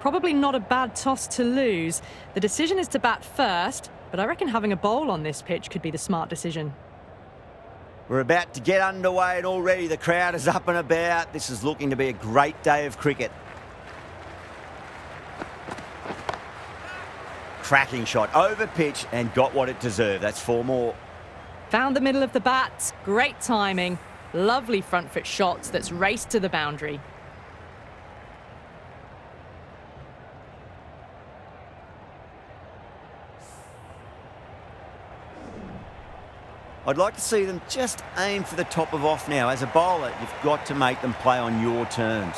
probably not a bad toss to lose. The decision is to bat first, but I reckon having a bowl on this pitch could be the smart decision. We're about to get underway and already the crowd is up and about. This is looking to be a great day of cricket. Cracking shot, over pitch and got what it deserved. That's 4 more. Found the middle of the bat, great timing, lovely front foot shot that's raced to the boundary. I'd like to see them just aim for the top of off now. As a bowler, you've got to make them play on your terms.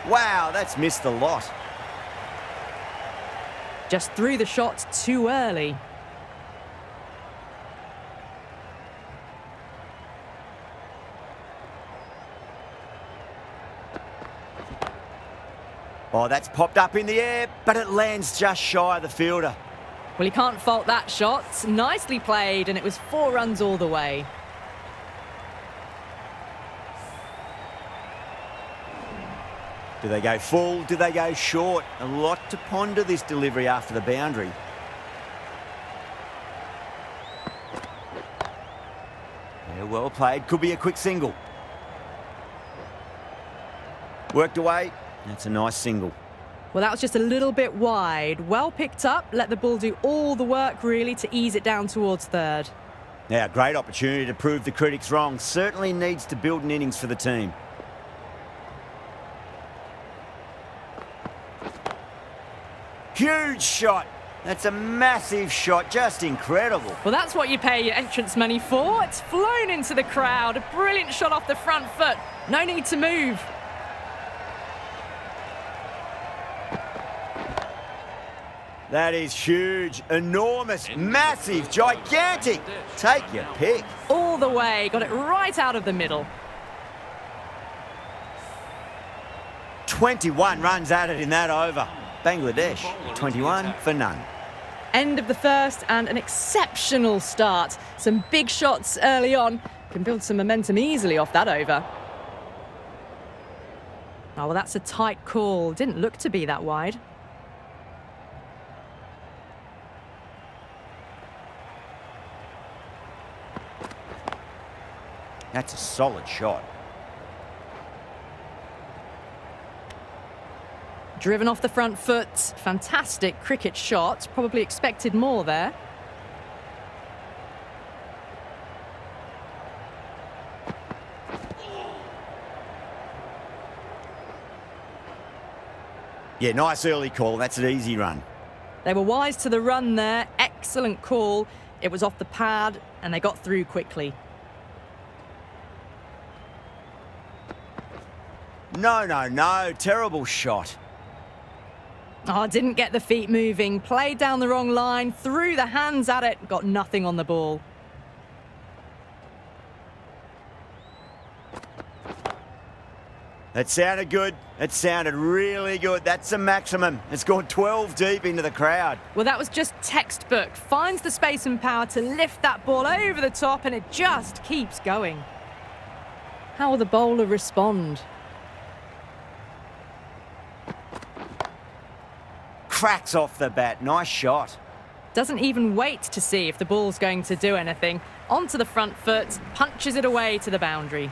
Wow, that's missed a lot. Just threw the shot too early. Oh, that's popped up in the air, but it lands just shy of the fielder. Well, you can't fault that shot. Nicely played, and it was 4 runs all the way. Do they go full? Do they go short? A lot to ponder this delivery after the boundary. Yeah, well played. Could be a quick single. Worked away. That's a nice single. Well, that was just a little bit wide. Well picked up. Let the ball do all the work, really, to ease it down towards third. Now, great opportunity to prove the critics wrong. Certainly needs to build an innings for the team. Huge shot. That's a massive shot. Just incredible. Well, that's what you pay your entrance money for. It's flown into the crowd. A brilliant shot off the front foot. No need to move. That is huge, enormous, massive, gigantic. Take your pick. All the way. Got it right out of the middle. 21 runs added in that over. Bangladesh, 21 for none. End of the first and an exceptional start. Some big shots early on. Can build some momentum easily off that over. Oh, well, that's a tight call. Didn't look to be that wide. That's a solid shot. Driven off the front foot. Fantastic cricket shot. Probably expected more there. Yeah, nice early call. That's an easy run. They were wise to the run there. Excellent call. It was off the pad and they got through quickly. No. Terrible shot. Oh, didn't get the feet moving. Played down the wrong line. Threw the hands at it. Got nothing on the ball. That sounded good. It sounded really good. That's a maximum. It's gone 12 deep into the crowd. Well, that was just textbook. Finds the space and power to lift that ball over the top, and it just keeps going. How will the bowler respond? Cracks off the bat. Nice shot. Doesn't even wait to see if the ball's going to do anything. Onto the front foot, punches it away to the boundary.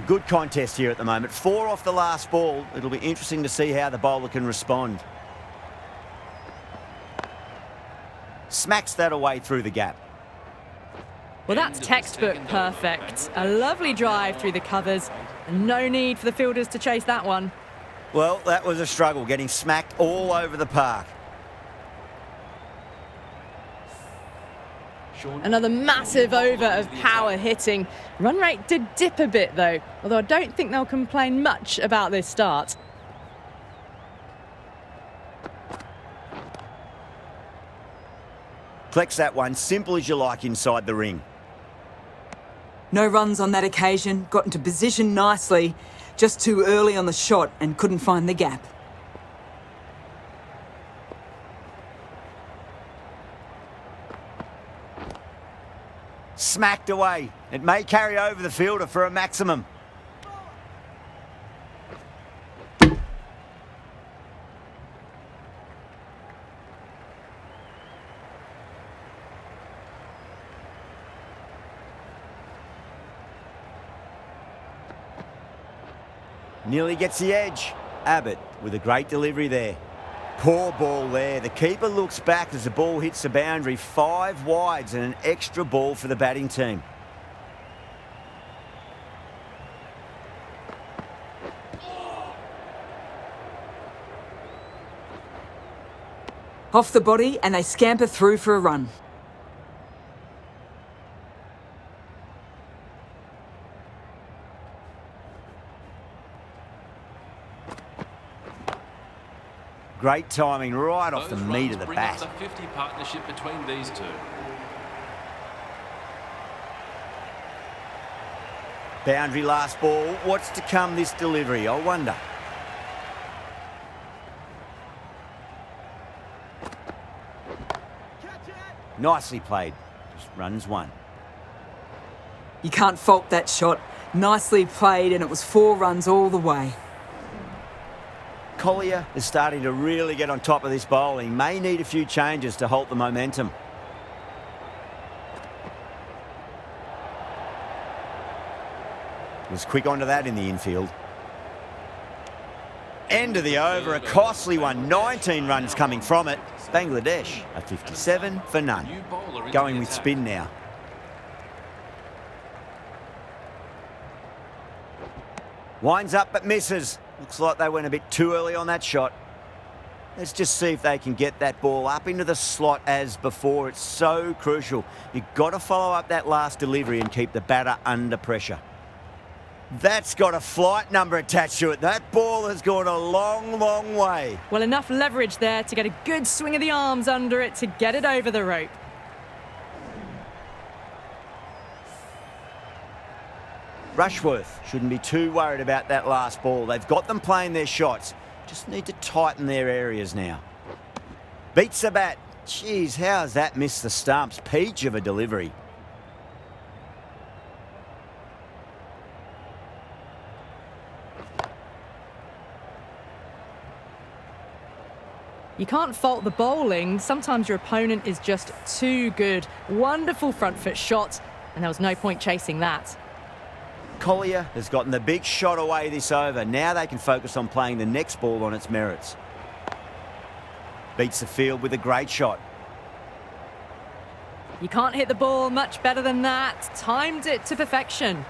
Good contest here at the moment. 4 off the last ball. It'll be interesting to see how the bowler can respond. Smacks that away through the gap. Well, that's textbook perfect. A lovely drive through the covers. And no need for the fielders to chase that one. Well, that was a struggle, getting smacked all over the park. Another massive over of power hitting. Run rate did dip a bit, though, although I don't think they'll complain much about this start. Collects that one, simple as you like inside the ring. No runs on that occasion, got into position nicely, just too early on the shot and couldn't find the gap. Smacked away. It may carry over the fielder for a maximum. Nearly gets the edge. Abbott with a great delivery there. Poor ball there. The keeper looks back as the ball hits the boundary. 5 wides and an extra ball for the batting team. Off the body and they scamper through for a run. Great timing right off the meat of the bat. The 50 partnership between these two. Boundary last ball. What's to come this delivery, I wonder. Nicely played. Just runs one. You can't fault that shot. Nicely played, and it was 4 runs all the way. Collier is starting to really get on top of this bowling. May need a few changes to halt the momentum. Was quick onto that in the infield. End of the over, a costly one. 19 runs coming from it. Bangladesh, a 57 for none. Going with spin now. Winds up but misses. Looks like they went a bit too early on that shot. Let's just see if they can get that ball up into the slot as before. It's so crucial. You've got to follow up that last delivery and keep the batter under pressure. That's got a flight number attached to it. That ball has gone a long, long way. Well, enough leverage there to get a good swing of the arms under it to get it over the rope. Rushworth shouldn't be too worried about that last ball. They've got them playing their shots. Just need to tighten their areas now. Beats the bat. Jeez, how has that missed the stumps? Peach of a delivery. You can't fault the bowling. Sometimes your opponent is just too good. Wonderful front foot shot, and there was no point chasing that. Collier has gotten the big shot away this over. Now they can focus on playing the next ball on its merits. Beats the field with a great shot. You can't hit the ball much better than that. Timed it to perfection.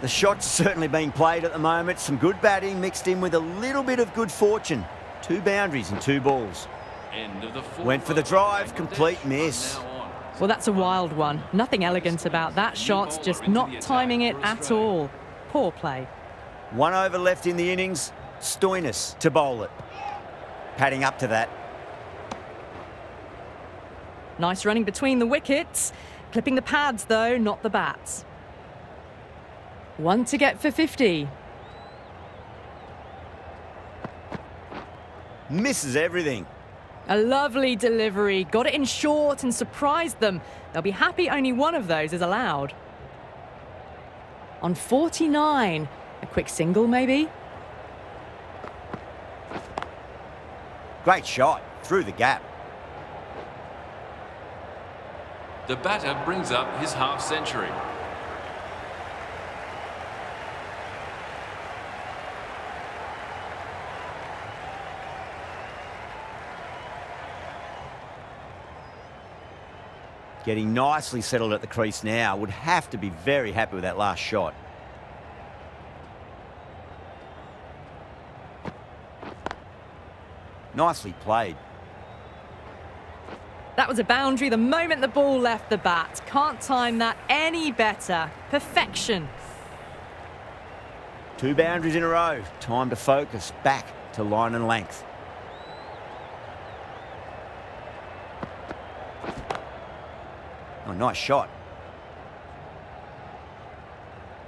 The shot's certainly being played at the moment. Some good batting mixed in with a little bit of good fortune. 2 boundaries and 2 balls. Went for the drive, complete miss. Well, that's a wild one. Nothing elegant about that shot, just not timing it at all. Poor play. 1 over left in the innings. Stoinis to bowl it. Padding up to that. Nice running between the wickets. Clipping the pads, though, not the bats. 1 to get for 50. Misses everything. A lovely delivery. Got it in short and surprised them. They'll be happy only 1 of those is allowed. On 49. A quick single, maybe? Great shot. Through the gap. The batter brings up his half-century. Getting nicely settled at the crease now. Would have to be very happy with that last shot. Nicely played. That was a boundary the moment the ball left the bat. Can't time that any better. Perfection. 2 boundaries in a row. Time to focus back to line and length. Oh, nice shot.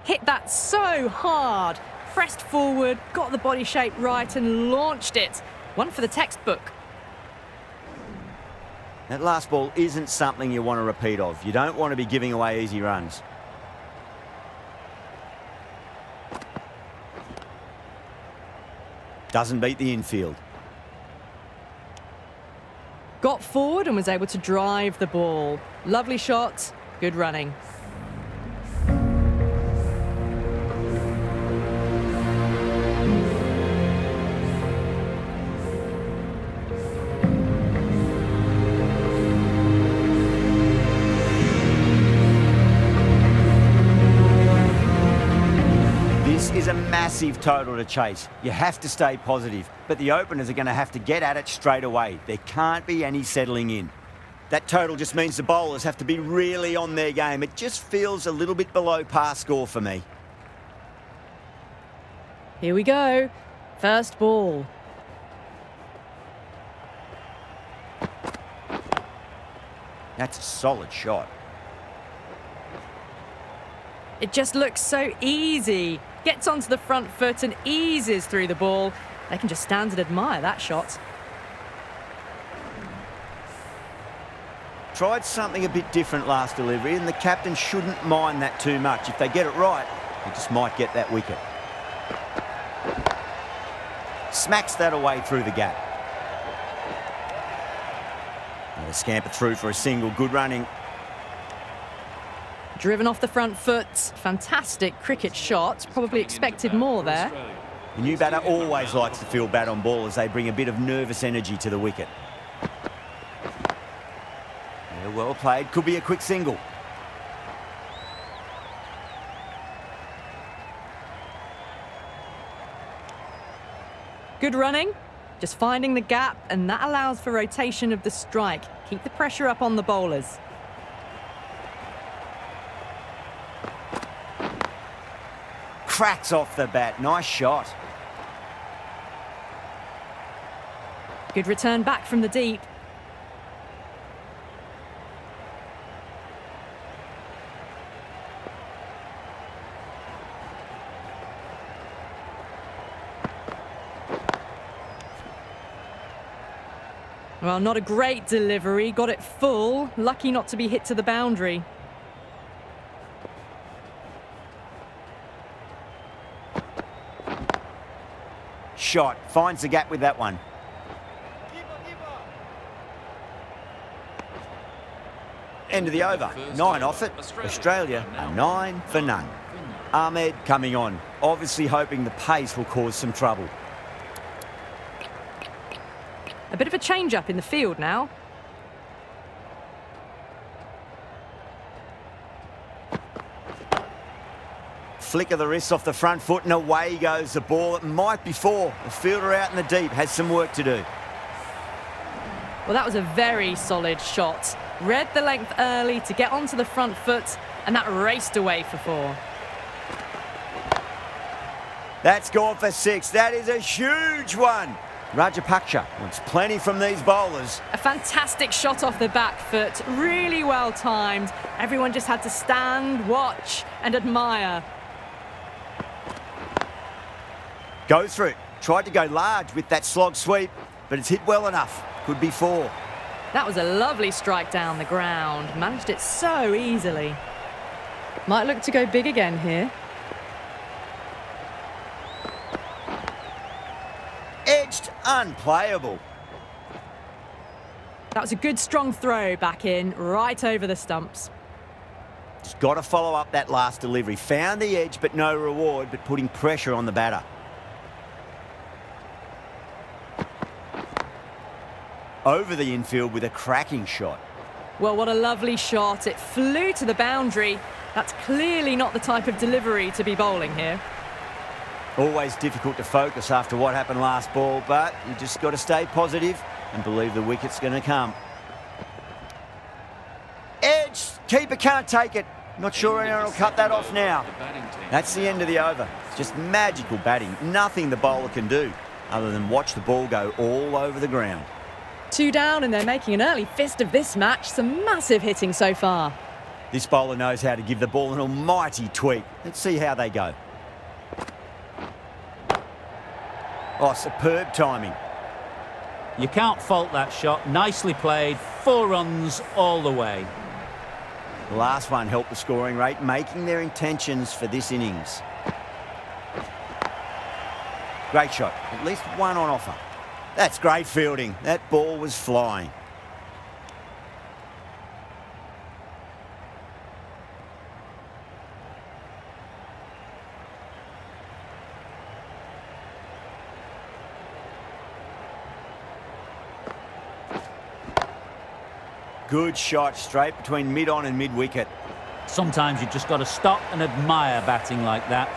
Hit that so hard. Pressed forward, got the body shape right and launched it. One for the textbook. That last ball isn't something you want to repeat of. You don't want to be giving away easy runs. Doesn't beat the infield. Got forward and was able to drive the ball. Lovely shot, Good running. This is a massive total to chase. You have to stay positive, but the openers are going to have to get at it straight away. There can't be any settling in. That total just means the bowlers have to be really on their game. It just feels a little bit below par score for me. Here we go. First ball. That's a solid shot. It just looks so easy. Gets onto the front foot and eases through the ball. They can just stand and admire that shot. Tried something a bit different last delivery, and the captain shouldn't mind that too much. If they get it right, they just might get that wicket. Smacks that away through the gap. And they scamper through for a single. Good running. Driven off the front foot. Fantastic cricket shot. Probably expected more there. The new batter always likes to feel bat on ball as they bring a bit of nervous energy to the wicket. Yeah, well played. Could be a quick single. Good running. Just finding the gap, and that allows for rotation of the strike. Keep the pressure up on the bowlers. Cracks off the bat. Nice shot. Good return back from the deep. Well, not a great delivery. Got it full. Lucky not to be hit to the boundary. Shot. Finds the gap with that one. End of the over. 9 off it. Australia are 9 for none. Ahmed coming on. Obviously hoping the pace will cause some trouble. A bit of a change-up in the field now. Flick of the wrist off the front foot and away goes the ball. It might be 4. The fielder out in the deep has some work to do. Well, that was a very solid shot. Read the length early to get onto the front foot, and that raced away for 4. That's gone for 6. That is a huge one. Rajapaksa wants plenty from these bowlers. A fantastic shot off the back foot, really well timed. Everyone just had to stand, watch and admire. Go through. Tried to go large with that slog sweep, but it's hit well enough. Could be 4. That was a lovely strike down the ground. Managed it so easily. Might look to go big again here. Edged, unplayable. That was a good strong throw back in, right over the stumps. Just got to follow up that last delivery. Found the edge, but no reward, but putting pressure on the batter. Over the infield with a cracking shot. Well, what a lovely shot. It flew to the boundary. That's clearly not the type of delivery to be bowling here. Always difficult to focus after what happened last ball, but you just got to stay positive and believe the wicket's going to come. Edge! Keeper can't take it. Not sure anyone will cut that off now. That's the end of the over. Just magical batting. Nothing the bowler can do other than watch the ball go all over the ground. 2 down, and they're making an early fist of this match. Some massive hitting so far. This bowler knows how to give the ball an almighty tweak. Let's see how they go. Oh, superb timing. You can't fault that shot. Nicely played. 4 runs all the way. The last one helped the scoring rate, making their intentions for this innings. Great shot. At least one on offer. That's great fielding. That ball was flying. good shot straight between mid-on and mid-wicket. Sometimes you've just got to stop and admire batting like that.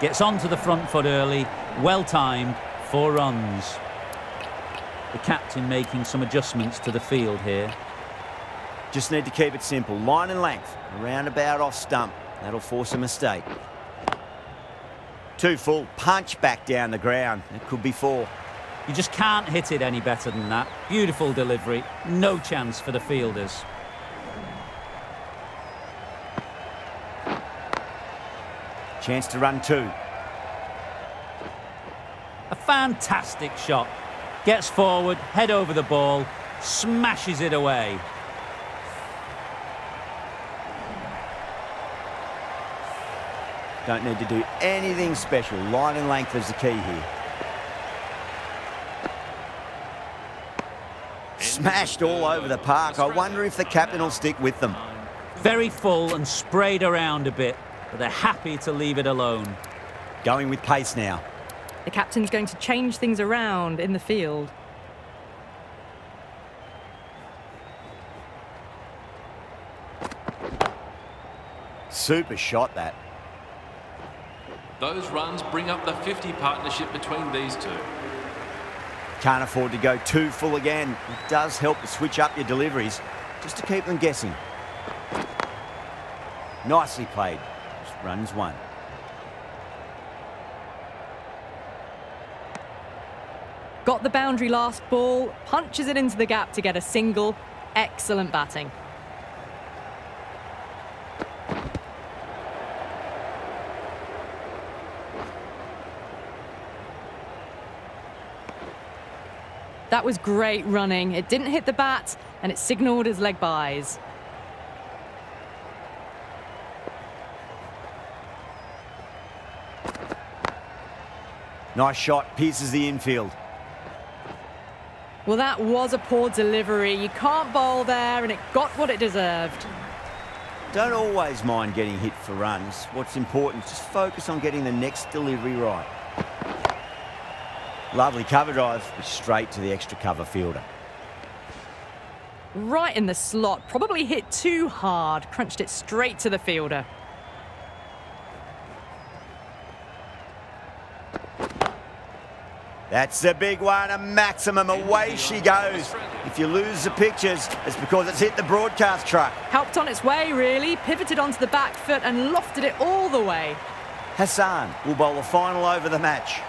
Gets onto the front foot early, well timed, 4 runs. The captain making some adjustments to the field here. Just need to keep it simple. Line and length, around about off stump. That'll force a mistake. 2 full, punch back down the ground. It could be 4. You just can't hit it any better than that. Beautiful delivery, no chance for the fielders. Chance to run 2. A fantastic shot. Gets forward, head over the ball, smashes it away. Don't need to do anything special. Line and length is the key here. Smashed all over the park. I wonder if the captain will stick with them. Very full and sprayed around a bit, but they're happy to leave it alone. Going with pace now. The captain's going to change things around in the field. Super shot, that. Those runs bring up the 50 partnership between these two. Can't afford to go too full again. It does help to switch up your deliveries, just to keep them guessing. Nicely played. Just runs 1. Got the boundary last ball, punches it into the gap to get a single. Excellent batting. That was great running. It didn't hit the bat, and it signalled his leg byes. Nice shot, pierces the infield. Well, that was a poor delivery. You can't bowl there, and it got what it deserved. Don't always mind getting hit for runs. What's important is just focus on getting the next delivery right. Lovely cover drive, straight to the extra cover fielder. Right in the slot, probably hit too hard, crunched it straight to the fielder. That's the big one, a maximum. Away she goes. If you lose the pictures, it's because it's hit the broadcast truck. Helped on its way, really. Pivoted onto the back foot and lofted it all the way. Hassan will bowl the final over the match.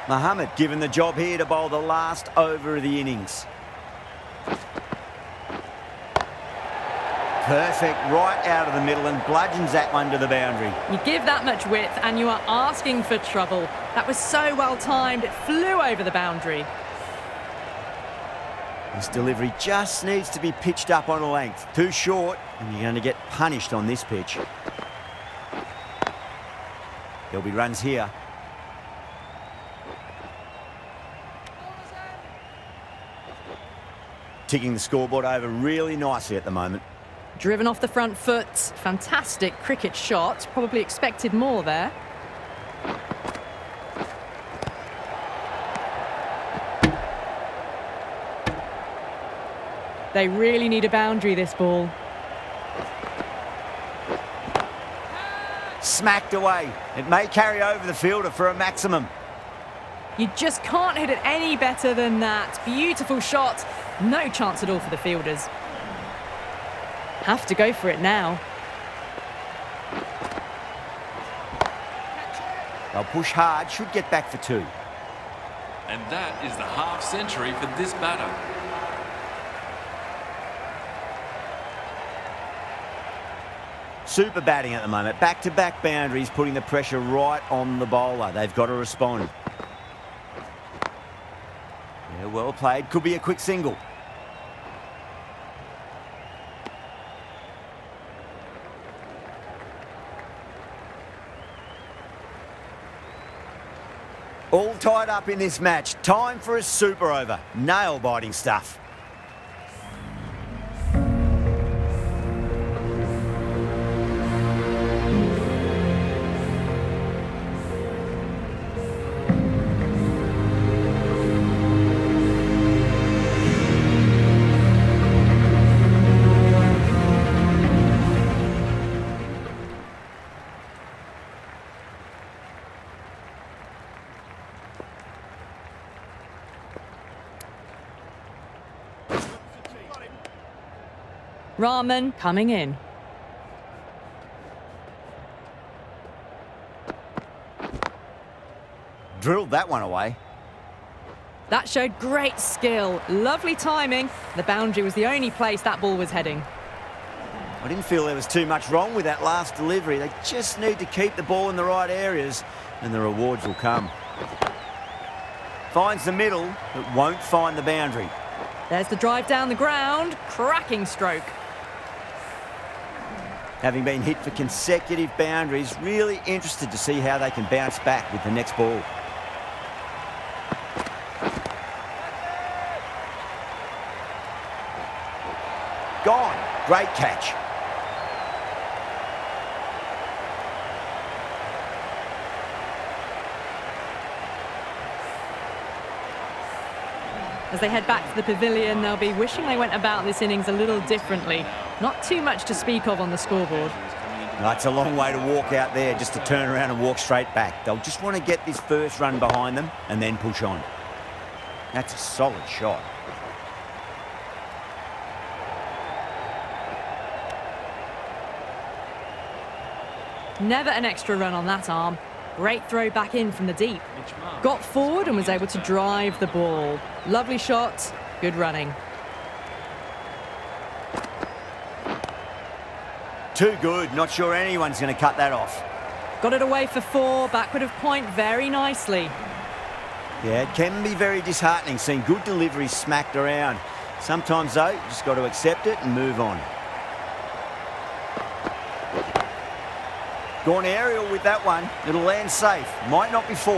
Mohammed given the job here to bowl the last over of the innings. Perfect, right out of the middle and bludgeons that one to the boundary. You give that much width and you are asking for trouble. That was so well timed, it flew over the boundary. This delivery just needs to be pitched up on a length. Too short, and you're going to get punished on this pitch. There'll be runs here. Ticking the scoreboard over really nicely at the moment. Driven off the front foot. Fantastic cricket shot. Probably expected more there. They really need a boundary, this ball. Smacked away. It may carry over the fielder for a maximum. You just can't hit it any better than that. Beautiful shot. No chance at all for the fielders. Have to go for it now. They'll push hard, should get back for 2. And that is the half century for this batter. Super batting at the moment. Back-to-back boundaries, putting the pressure right on the bowler. They've got to respond. Yeah, well played. Could be a quick single. All tied up in this match. Time for a super over. Nail-biting stuff. Rahman coming in. Drilled that one away. That showed great skill. Lovely timing. The boundary was the only place that ball was heading. I didn't feel there was too much wrong with that last delivery. They just need to keep the ball in the right areas and the rewards will come. Finds the middle, but won't find the boundary. There's the drive down the ground. Cracking stroke. Having been hit for consecutive boundaries, really interested to see how they can bounce back with the next ball. Gone. Great catch. As they head back to the pavilion, they'll be wishing they went about this innings a little differently. Not too much to speak of on the scoreboard. No, it's a long way to walk out there just to turn around and walk straight back. They'll just want to get this first run behind them and then push on. That's a solid shot. Never an extra run on that arm. Great throw back in from the deep. Got forward and was able to drive the ball. Lovely shot, good running. Too good. Not sure anyone's going to cut that off. Got it away for 4, backward of point very nicely. Yeah, it can be very disheartening seeing good deliveries smacked around. Sometimes, though, you just got to accept it and move on. Gone aerial with that one. It'll land safe. Might not be 4.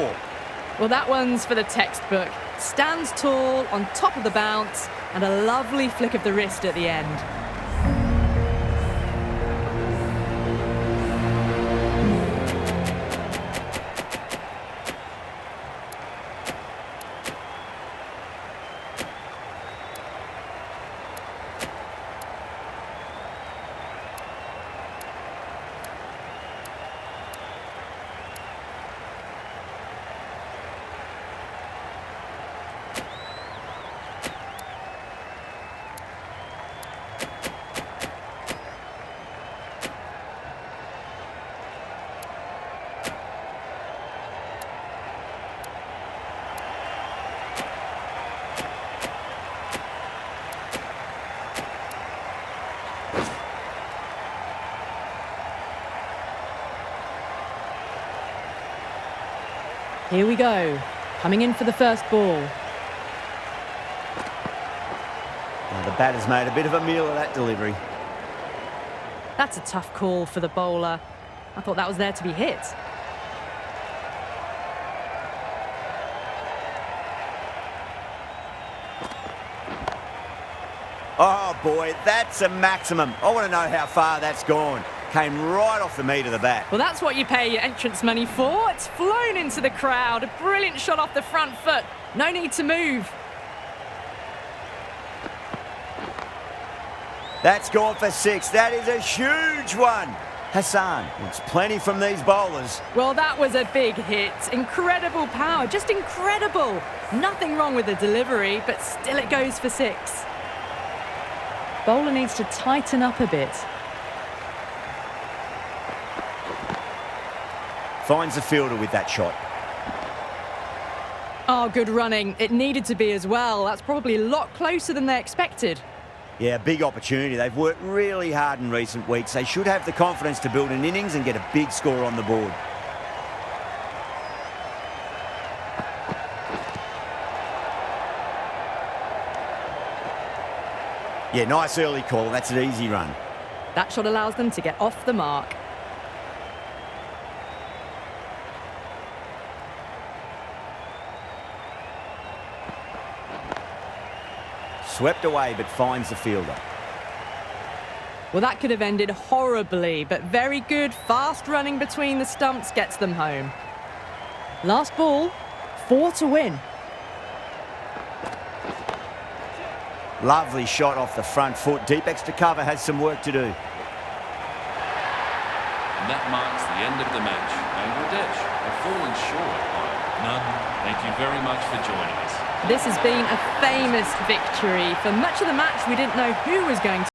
Well, that one's for the textbook. Stands tall, on top of the bounce, and a lovely flick of the wrist at the end. Here we go, coming in for the first ball. Now, the batter's made a bit of a meal of that delivery. That's a tough call for the bowler. I thought that was there to be hit. Oh, boy, that's a maximum. I want to know how far that's gone. Came right off the meat of the bat. Well, that's what you pay your entrance money for. It's flown into the crowd. A brilliant shot off the front foot. No need to move. That's gone for 6. That is a huge one. Hassan wants plenty from these bowlers. Well, that was a big hit. Incredible power, just incredible. Nothing wrong with the delivery, but still it goes for 6. Bowler needs to tighten up a bit. Finds the fielder with that shot. Oh, good running. It needed to be as well. That's probably a lot closer than they expected. Yeah, big opportunity. They've worked really hard in recent weeks. They should have the confidence to build an innings and get a big score on the board. Yeah, nice early call. That's an easy run. That shot allows them to get off the mark. Swept away, but finds the fielder. Well, that could have ended horribly, but very good, fast running between the stumps gets them home. Last ball, 4 to win. Lovely shot off the front foot. Deep extra cover has some work to do. And that marks the end of the match. Bangladesh have fallen short by none. Thank you very much for joining us. This has been a famous victory. For much of the match, we didn't know who was going to